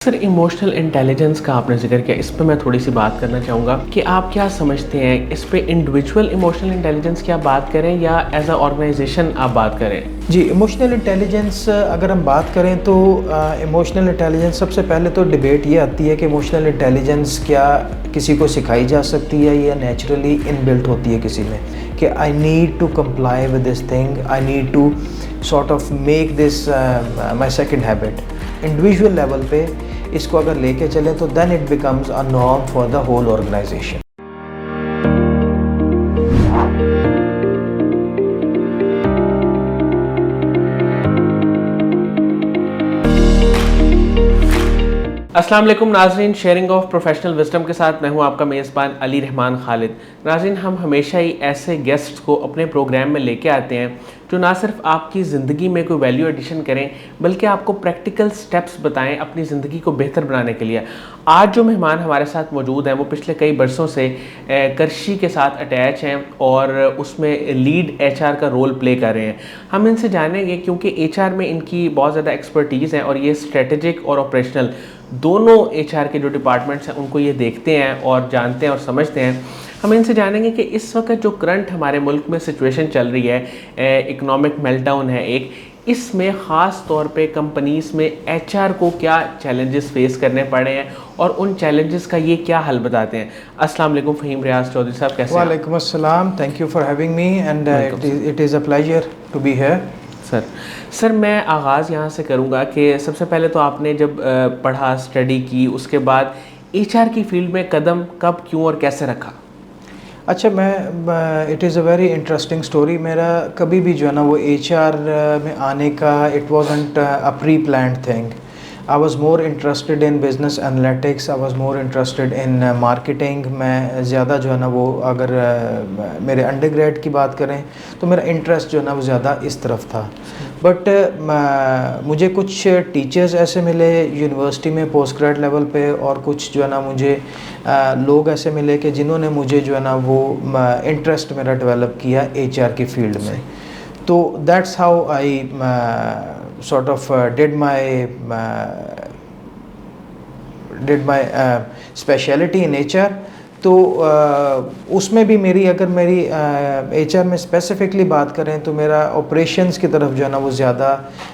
Sir, emotional intelligence का आपने जिक्र किया, इस पे मैं थोड़ी सी बात करना चाहूँगा कि आप क्या समझते हैं इस पे, इंडिविजुअल इमोशनल इंटेलिजेंस की आप बात करें या एज अ ऑर्गेनाइजेशन आप बात करें? जी, इमोशनल इंटेलिजेंस अगर हम बात करें तो इमोशनल इंटेलिजेंस सबसे पहले तो डिबेट ये आती है कि इमोशनल इंटेलिजेंस क्या किसी को सिखाई जा सकती है या नेचुरली इनबिल्ट होती है किसी में, कि I need to comply with this thing, I need to sort of make this my second habit. Individual level पे इसको अगर लेके चलें तो then it becomes a norm for the whole organization. अस्सलाम वालेकुम नाज़रीन, शेयरिंग ऑफ प्रोफेशनल विजडम के साथ मैं हूं आपका मेज़बान अली रहमान खालिद। नाज़रीन, हम हमेशा ही ऐसे गेस्ट्स को अपने प्रोग्राम में लेके आते हैं जो ना सिर्फ आपकी ज़िंदगी में कोई वैल्यू एडिशन करें बल्कि आपको प्रैक्टिकल स्टेप्स बताएं अपनी ज़िंदगी को बेहतर बनाने के लिए। आज जो मेहमान हमारे साथ मौजूद हैं वो पिछले कई बरसों से करशी के साथ अटैच हैं और उसमें लीड एचआर का रोल प्ले कर रहे हैं। हम इनसे जानेंगे क्योंकि एचआर में इनकी बहुत ज़्यादा एक्सपर्टीज़ है और ये स्ट्रेटेजिक और ऑपरेशनल दोनों एचआर के जो डिपार्टमेंट्स हैं उनको ये देखते हैं और जानते हैं और समझते हैं। हम इनसे जानेंगे कि इस वक्त जो करंट हमारे मुल्क में सिचुएशन चल रही है, इकोनॉमिक मेल्टडाउन है एक, इसमें ख़ास तौर पे कंपनीज़ में एचआर को क्या चैलेंजेस फेस करने पड़े हैं और उन चैलेंजेस का ये क्या हल बताते हैं। अस्सलाम वालेकुम फ़हीम रियाज चौधरी साहब, कैसे हैं? वालेकुम अस्सलाम, thank you for having me and it is a pleasure to be here. Sir मैं आगाज़ यहाँ से करूँगा कि सबसे पहले तो आपने जब पढ़ा, स्टडी की, उसके बाद एचआर की फील्ड में कदम कब, क्यों और कैसे रखा? अच्छा, it is a very interesting story. मेरा कभी भी जो है ना वो एचआर में आने का it wasn't a pre planned thing. I was more interested in business analytics, I was more interested in marketing. मैं ज़्यादा जो है ना वो अगर मेरे अंडरग्रेड की बात करें तो मेरा इंटरेस्ट जो है ना वो ज़्यादा इस तरफ था। बट मुझे कुछ टीचर्स ऐसे मिले यूनिवर्सिटी में पोस्ट ग्रेड लेवल पे, और कुछ जो है ना मुझे लोग ऐसे मिले कि जिन्होंने मुझे जो है ना वो इंटरेस्ट मेरा डेवलप किया एचआर की फील्ड में। तो that's how I sort of did my speciality in HR। तो उसमें भी मेरी HR में स्पेसिफिकली बात करें तो मेरा ऑपरेशंस की तरफ जो है ना वो ज़्यादा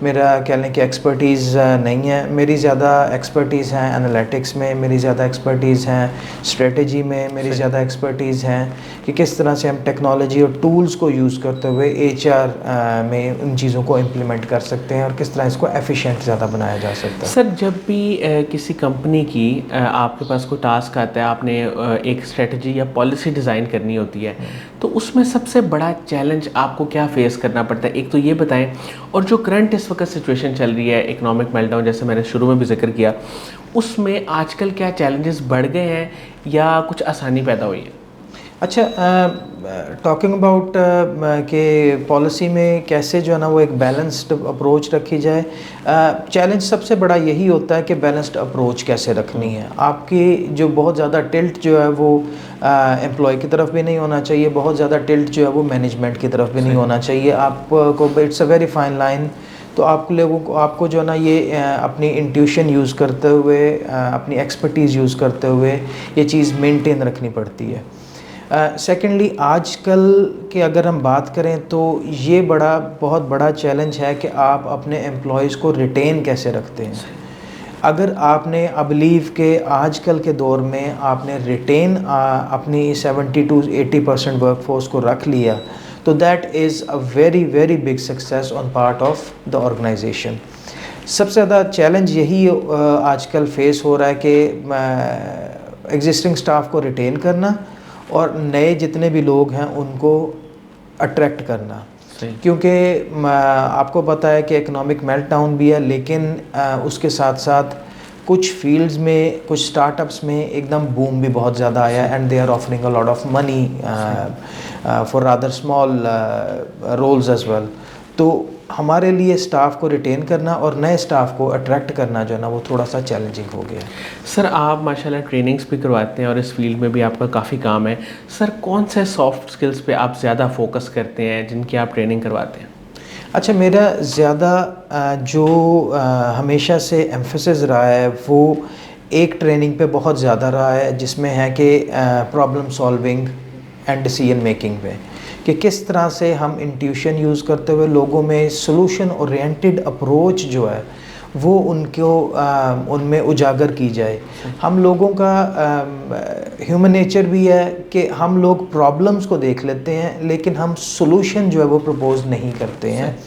मेरा कह लें कि एक्सपर्टीज़ नहीं है। मेरी ज़्यादा एक्सपर्टीज़ हैं एनालिटिक्स में, मेरी ज़्यादा एक्सपर्टीज़ हैं स्ट्रेटजी में, मेरी ज़्यादा एक्सपर्टीज़ हैं कि किस तरह से हम टेक्नोलॉजी और टूल्स को यूज़ करते हुए HR में उन चीज़ों को इम्प्लीमेंट कर सकते हैं और किस तरह इसको एफिशिएंट ज़्यादा बनाया जा सकता है। सर, जब भी किसी कंपनी की आपके पास कोई टास्क आता है, आपने एक स्ट्रेटजी या पॉलिसी डिज़ाइन करनी होती है, तो उसमें सबसे बड़ा चैलेंज आपको क्या फेस करना पड़ता है, एक तो ये बताएं। और जो करंट इस वक्त सिचुएशन चल रही है, इकोनॉमिक मेल्टडाउन, जैसे मैंने शुरू में भी जिक्र किया, उसमें आजकल क्या चैलेंजेस बढ़ गए हैं या कुछ आसानी पैदा हुई है? अच्छा, टॉकिंग अबाउट कि पॉलिसी में कैसे जो है ना वो एक बैलेंस्ड अप्रोच रखी जाए। चैलेंज सबसे बड़ा यही होता है कि बैलेंस्ड अप्रोच कैसे रखनी है। आपकी जो बहुत ज़्यादा टिल्ट जो है वो एम्प्लॉय की तरफ भी नहीं होना चाहिए, बहुत ज़्यादा टिल्ट जो है वो मैनेजमेंट की तरफ भी नहीं होना चाहिए। आपको it's a very fine line. तो आप लोगों को आपको जो है ना ये अपनी इंट्यूशन यूज़ करते हुए, अपनी एक्सपर्टीज़ यूज़ करते हुए ये चीज़ मेंटेन रखनी पड़ती है। सेकेंडली आजकल के अगर हम बात करें तो ये बहुत बड़ा चैलेंज है कि आप अपने एम्प्लॉयज़ को रिटेन कैसे रखते हैं। अगर आपने आई बिलीव के आजकल के दौर में आपने रिटेन अपनी 70 to 80% वर्कफोर्स को रख लिया तो that is a very very big success on part of the organization. सबसे ज़्यादा चैलेंज यही आजकल फेस हो रहा है कि एग्जिस्टिंग स्टाफ को रिटेन करना और नए जितने भी लोग हैं उनको अट्रैक्ट करना। क्योंकि आपको पता है कि इकोनॉमिक मेल्टडाउन भी है, लेकिन उसके साथ साथ कुछ फील्ड्स में, कुछ स्टार्टअप्स में एकदम बूम भी बहुत ज़्यादा आया and they are offering a lot of money for rather small roles as well. तो हमारे लिए स्टाफ को रिटेन करना और नए स्टाफ को अट्रैक्ट करना जो है ना वो थोड़ा सा चैलेंजिंग हो गया है। सर, आप माशाल्लाह ट्रेनिंग्स भी करवाते हैं और इस फील्ड में भी आपका काफ़ी काम है। सर, कौन से सॉफ्ट स्किल्स पे आप ज़्यादा फोकस करते हैं जिनकी आप ट्रेनिंग करवाते हैं? अच्छा, मेरा ज़्यादा जो हमेशा से एम्फेसिस रहा है वो एक ट्रेनिंग पे बहुत ज़्यादा रहा है, जिसमें है कि problem solving and decision making पे, कि किस तरह से हम इंट्यूशन यूज़ करते हुए लोगों में सोल्यूशन ओरिएंटेड अप्रोच जो है वो उनको उनमें उजागर की जाए। हम लोगों का ह्यूमन नेचर भी है कि हम लोग प्रॉब्लम्स को देख लेते हैं, लेकिन हम सोल्यूशन जो है वो प्रपोज नहीं करते हैं,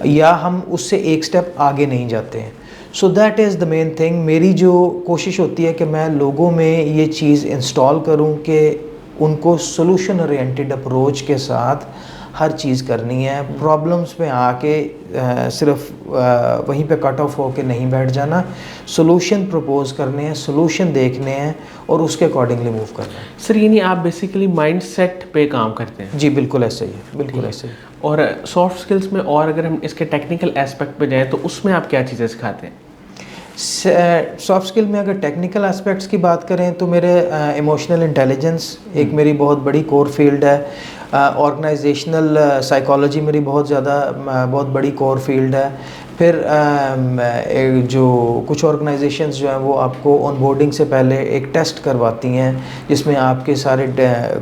या हम उससे एक स्टेप आगे नहीं जाते हैं। So that is the main thing. मेरी जो कोशिश होती है कि मैं लोगों में ये चीज़ इंस्टॉल करूं कि उनको सोल्यूशन ओरिएंटेड अप्रोच के साथ हर चीज़ करनी है। प्रॉब्लम्स में आके सिर्फ वहीं पे कट ऑफ होके नहीं बैठ जाना, सोल्यूशन प्रपोज करने हैं, सोल्यूशन देखने हैं और उसके अकॉर्डिंगली मूव करना है। सर यानी आप बेसिकली माइंडसेट पे काम करते हैं? जी बिल्कुल ऐसे ही है, बिल्कुल ऐसे ही। और सॉफ्ट स्किल्स में, और अगर हम इसके टेक्निकल एस्पेक्ट पे जाएं तो उसमें आप क्या चीज़ें सिखाते हैं? सॉफ्ट स्किल में अगर टेक्निकल एस्पेक्ट्स की बात करें तो मेरे इमोशनल इंटेलिजेंस एक मेरी बहुत बड़ी कोर फील्ड है। ऑर्गेनाइजेशनल साइकोलॉजी मेरी बहुत बड़ी कोर फील्ड है। फिर जो कुछ ऑर्गेनाइजेशंस जो हैं वो आपको ऑनबोर्डिंग से पहले एक टेस्ट करवाती हैं, जिसमें आपके सारे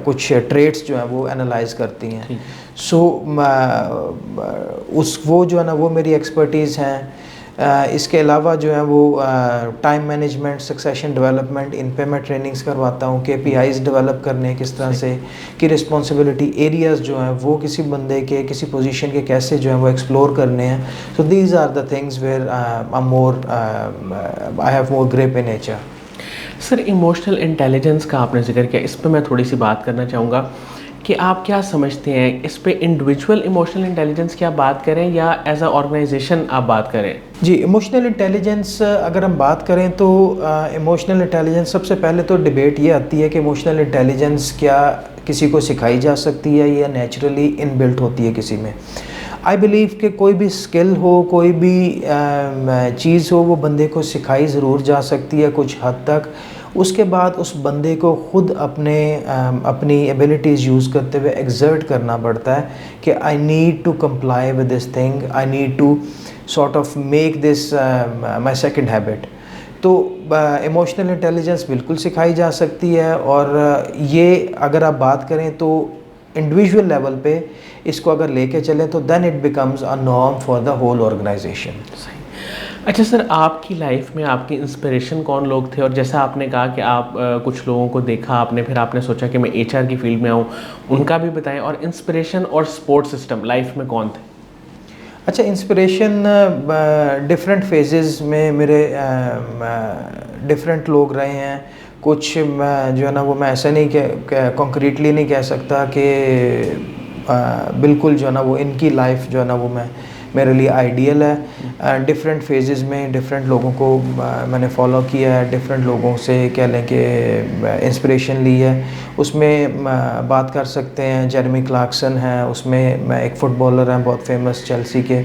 कुछ ट्रेट्स जो हैं वो एनालाइज करती हैं। सो वो जो है ना वो मेरी एक्सपर्टीज़ हैं। इसके अलावा जो है वो टाइम मैनेजमेंट, सक्सेशन डेवलपमेंट, इन पे मैं ट्रेनिंग्स करवाता हूँ। KPIs डेवलप करने किस तरह से, कि रिस्पॉन्सिबिलिटी एरियाज़ जो हैं वो किसी बंदे के किसी पोजीशन के कैसे जो है वो एक्सप्लोर करने हैं। So these are the things where I have more grip in nature. Sir emotional intelligence का आपने जिक्र किया, इस पर मैं थोड़ी सी बात करना चाहूँगा कि आप क्या समझते हैं इस पे, इंडिविजुअल इमोशनल इंटेलिजेंस की आप बात करें या एज अ ऑर्गेनाइजेशन आप बात करें? जी, इमोशनल इंटेलिजेंस अगर हम बात करें तो इमोशनल इंटेलिजेंस सबसे पहले तो डिबेट ये आती है कि इमोशनल इंटेलिजेंस क्या किसी को सिखाई जा सकती है या नेचुरली इनबिल्ट होती है किसी में। आई बिलीव कि कोई भी स्किल हो, कोई भी चीज़ हो, वो बंदे को सिखाई ज़रूर जा सकती है कुछ हद तक। उसके बाद उस बंदे को ख़ुद अपनी एबिलिटीज़ यूज़ करते हुए एक्सर्ट करना पड़ता है कि I need to comply with this thing, I need to sort of make this my second habit. तो इमोशनल इंटेलिजेंस बिल्कुल सिखाई जा सकती है, और ये अगर आप बात करें तो इंडिविजुअल लेवल पे इसको अगर लेके चलें तो then it becomes a norm for the whole organization. अच्छा सर, आपकी लाइफ में आपकी इंस्पिरेशन कौन लोग थे? और जैसा आपने कहा कि आप कुछ लोगों को देखा आपने, फिर आपने सोचा कि मैं HR की फील्ड में आऊँ, उनका भी बताएं। और इंस्पिरेशन और सपोर्ट सिस्टम लाइफ में कौन थे? अच्छा, इंस्पिरेशन डिफरेंट फेजेस में मेरे डिफरेंट लोग रहे हैं। कुछ जो है ना वो मैं ऐसा नहीं कॉन्क्रीटली नहीं कह सकता कि बिल्कुल जो है ना वो इनकी लाइफ जो है ना वो मेरे लिए आइडियल है। डिफरेंट फेजेस में डिफरेंट लोगों को मैंने फॉलो किया है, डिफरेंट लोगों से कह लें कि इंस्पिरेशन ली है। उसमें बात कर सकते हैं जेरेमी क्लार्कसन हैं, उसमें मैं एक फ़ुटबॉलर हैं बहुत फेमस चेल्सी के,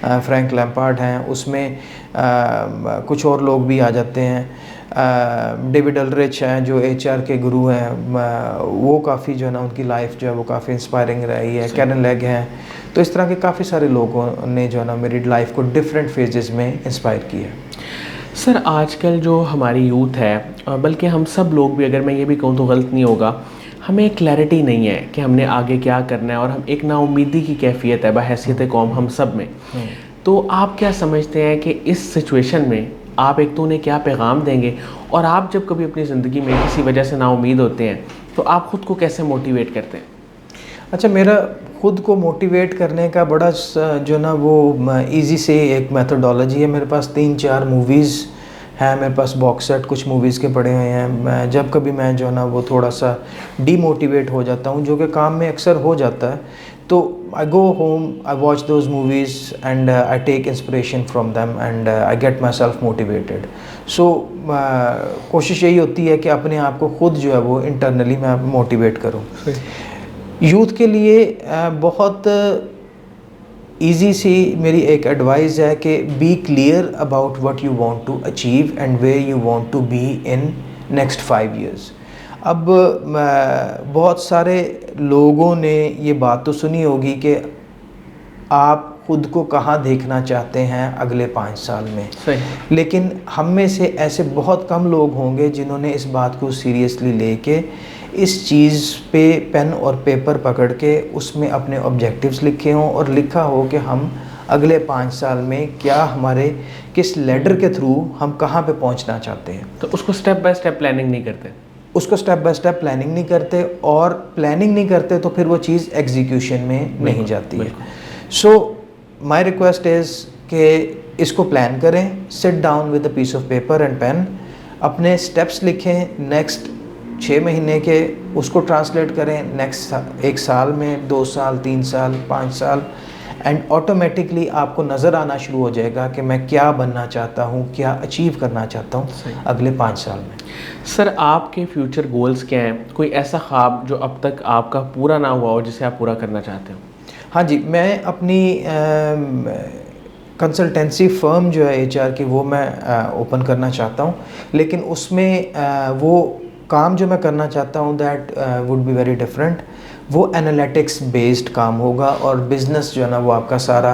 फ्रैंक लैम्पार्ड हैं, उसमें कुछ और लोग भी आ जाते हैं। डेविड अल्ड्रिच हैं जो HR के गुरु हैं, वो काफ़ी जो है ना उनकी लाइफ जो है वो काफ़ी इंस्पायरिंग रही है। कैरन लेग हैं। तो इस तरह के काफ़ी सारे लोगों ने जो है ना मेरी लाइफ को डिफरेंट फेजेस में इंस्पायर किया। सर आजकल जो हमारी यूथ है, बल्कि हम सब लोग भी, अगर मैं ये भी कहूँ तो गलत नहीं होगा, हमें क्लैरिटी नहीं है कि हमने आगे क्या करना है, और हम एक नाउमीदी की कैफियत है बहैसियत कौम हम सब में। तो आप क्या समझते हैं कि इस सिचुएशन में आप एक तो उन्हें क्या पैगाम देंगे, और आप जब कभी अपनी ज़िंदगी में किसी वजह से नाउमीद होते हैं तो आप ख़ुद को कैसे मोटिवेट करते हैं? अच्छा, मेरा ख़ुद को मोटिवेट करने का बड़ा जो ना वो इजी से एक मेथोडोलॉजी है। मेरे पास 3-4 मूवीज़ हैं, मेरे पास बॉक्स सेट कुछ मूवीज़ के पड़े हुए हैं। जब कभी मैं जो ना वो थोड़ा सा डीमोटिवेट हो जाता हूँ, जो कि काम में अक्सर हो जाता है, तो I go home, I watch those movies and I take inspiration from them and I get myself motivated. So कोशिश यही होती है कि अपने आप को ख़ुद जो है वो इंटरनली मैं मोटिवेट करूँ। यूथ के लिए बहुत इजी सी मेरी एक एडवाइस है कि be clear about what you want to achieve and where you want to be in next 5 years। अब बहुत सारे लोगों ने ये बात तो सुनी होगी कि आप खुद को कहाँ देखना चाहते हैं अगले 5 साल में। सही। लेकिन हम में से ऐसे बहुत कम लोग होंगे जिन्होंने इस बात को सीरियसली लेके इस चीज़ पे पेन और पेपर पकड़ के उसमें अपने ऑब्जेक्टिव्स लिखे हों और लिखा हो कि हम अगले 5 साल में क्या हमारे किस लेडर के थ्रू हम कहाँ पे पहुँचना चाहते हैं। तो उसको स्टेप बाय स्टेप प्लानिंग नहीं करते। उसको स्टेप बाय स्टेप प्लानिंग नहीं करते, और प्लानिंग नहीं करते तो फिर वो चीज़ एग्जीक्यूशन में नहीं जाती है। सो माय रिक्वेस्ट इज़ कि इसको प्लान करें, sit down with a piece of paper and pen, अपने स्टेप्स लिखें नेक्स्ट 6 महीने के, उसको ट्रांसलेट करें नेक्स्ट 1 साल में, 2 साल, 3 साल, 5 साल, एंड ऑटोमेटिकली आपको नज़र आना शुरू हो जाएगा कि मैं क्या बनना चाहता हूँ, क्या अचीव करना चाहता हूँ अगले 5 साल में। सर आपके फ्यूचर गोल्स क्या हैं? कोई ऐसा ख्वाब जो अब तक आपका पूरा ना हुआ हो जिसे आप पूरा करना चाहते हो? हाँ जी, मैं अपनी कंसल्टेंसी फ़र्म जो है HR की वो मैं ओपन करना चाहता हूँ, लेकिन उसमें वो काम जो मैं करना चाहता हूँ that would be very different. वो एनालिटिक्स बेस्ड काम होगा और बिज़नेस जो है ना वो आपका सारा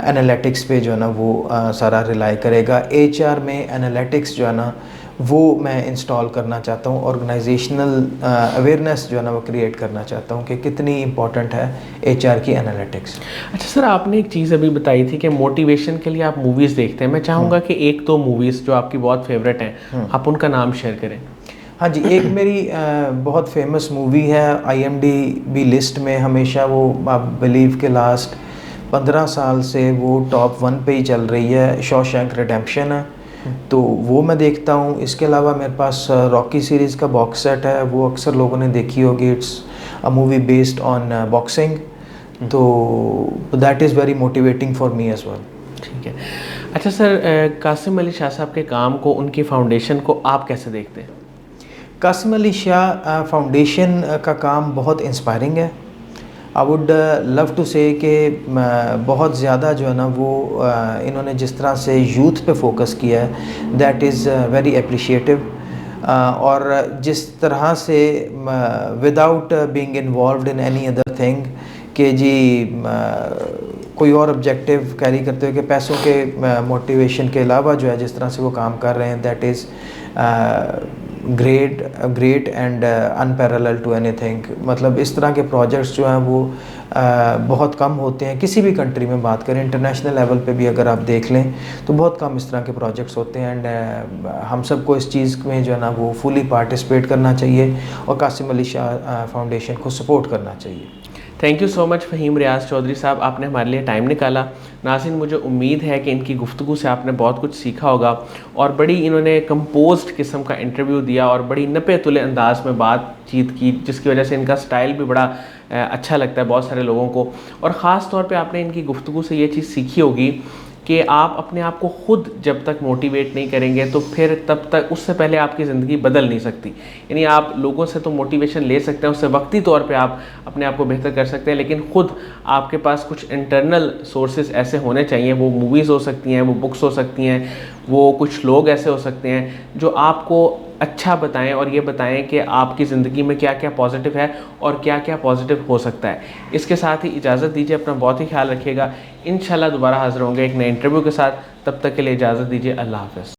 एनालिटिक्स पे जो है ना वो सारा रिलाई करेगा। HR में एनालिटिक्स जो है ना वो मैं इंस्टॉल करना चाहता हूँ, ऑर्गेनाइजेशनल अवेयरनेस जो है ना वो क्रिएट करना चाहता हूँ कि कितनी इम्पॉर्टेंट है HR की एनालिटिक्स। अच्छा सर, आपने एक चीज़ अभी बताई थी कि मोटिवेशन के लिए आप मूवीज़ देखते हैं। मैं चाहूँगा कि 1-2 मूवीज़ जो आपकी बहुत फेवरेट हैं आप उनका नाम शेयर करें। हाँ जी, एक मेरी बहुत फेमस मूवी है, IMDb लिस्ट में हमेशा वो आप बिलीव के लास्ट 15 साल से वो टॉप 1 पे ही चल रही है, शॉशैंक रिडेम्पशन है, तो वो मैं देखता हूँ। इसके अलावा मेरे पास रॉकी सीरीज़ का बॉक्स सेट है, वो अक्सर लोगों ने देखी होगी। It's a movie based on boxing, तो that is very motivating for me as well. ठीक है। अच्छा सर, कासिम अली शाह साहब के काम को, उनकी फाउंडेशन को आप कैसे देखते हैं? कासिम अली शाह फाउंडेशन का काम बहुत इंस्पायरिंग है। आई वुड लव टू से कि बहुत ज़्यादा जो है ना वो इन्होंने जिस तरह से यूथ पे फोकस किया है दैट इज़ वेरी अप्रिशिएटिव, और जिस तरह से without being involved in any other thing कि जी कोई और ऑब्जेक्टिव कैरी करते हुए कि पैसों के मोटिवेशन के अलावा जो है जिस तरह से वो काम कर रहे हैं that is great and unparalleled to anything. मतलब इस तरह के प्रोजेक्ट्स जो हैं वो बहुत कम होते हैं किसी भी कंट्री में। बात करें इंटरनेशनल लेवल पे भी अगर आप देख लें तो बहुत कम इस तरह के प्रोजेक्ट्स होते हैं, एंड हम सबको इस चीज़ में जो है ना वो फुली पार्टिसिपेट करना चाहिए और कासिम अली शाह फाउंडेशन को सपोर्ट करना चाहिए। Thank you so much Faheem Riaz Chaudhry sahab, आपने हमारे लिए टाइम निकाला। नाज़रीन, मुझे उम्मीद है कि इनकी गुफ्तगू से आपने बहुत कुछ सीखा होगा, और बड़ी इन्होंने कंपोज्ड किस्म का इंटरव्यू दिया और बड़ी नपे तुले अंदाज में बातचीत की, जिसकी वजह से इनका स्टाइल भी बड़ा अच्छा लगता है बहुत सारे लोगों को। और ख़ास तौर पे आपने इनकी गुफ्तगू से ये चीज़ सीखी होगी कि आप अपने आप को ख़ुद जब तक मोटिवेट नहीं करेंगे तो फिर तब तक उससे पहले आपकी ज़िंदगी बदल नहीं सकती। यानी आप लोगों से तो मोटिवेशन ले सकते हैं, उससे वक्ती तौर पे आप अपने आप को बेहतर कर सकते हैं, लेकिन ख़ुद आपके पास कुछ इंटरनल सोर्सेज ऐसे होने चाहिए। वो मूवीज़ हो सकती हैं, वो बुक्स हो सकती हैं, वो कुछ लोग ऐसे हो सकते हैं जो आपको अच्छा बताएं और ये बताएं कि आपकी ज़िंदगी में क्या क्या पॉजिटिव है और क्या क्या पॉजिटिव हो सकता है। इसके साथ ही इजाज़त दीजिए, अपना बहुत ही ख्याल रखिएगा। इंशाल्लाह दोबारा हाज़िर होंगे एक नए इंटरव्यू के साथ। तब तक के लिए इजाज़त दीजिए। अल्लाह हाफ़िज़।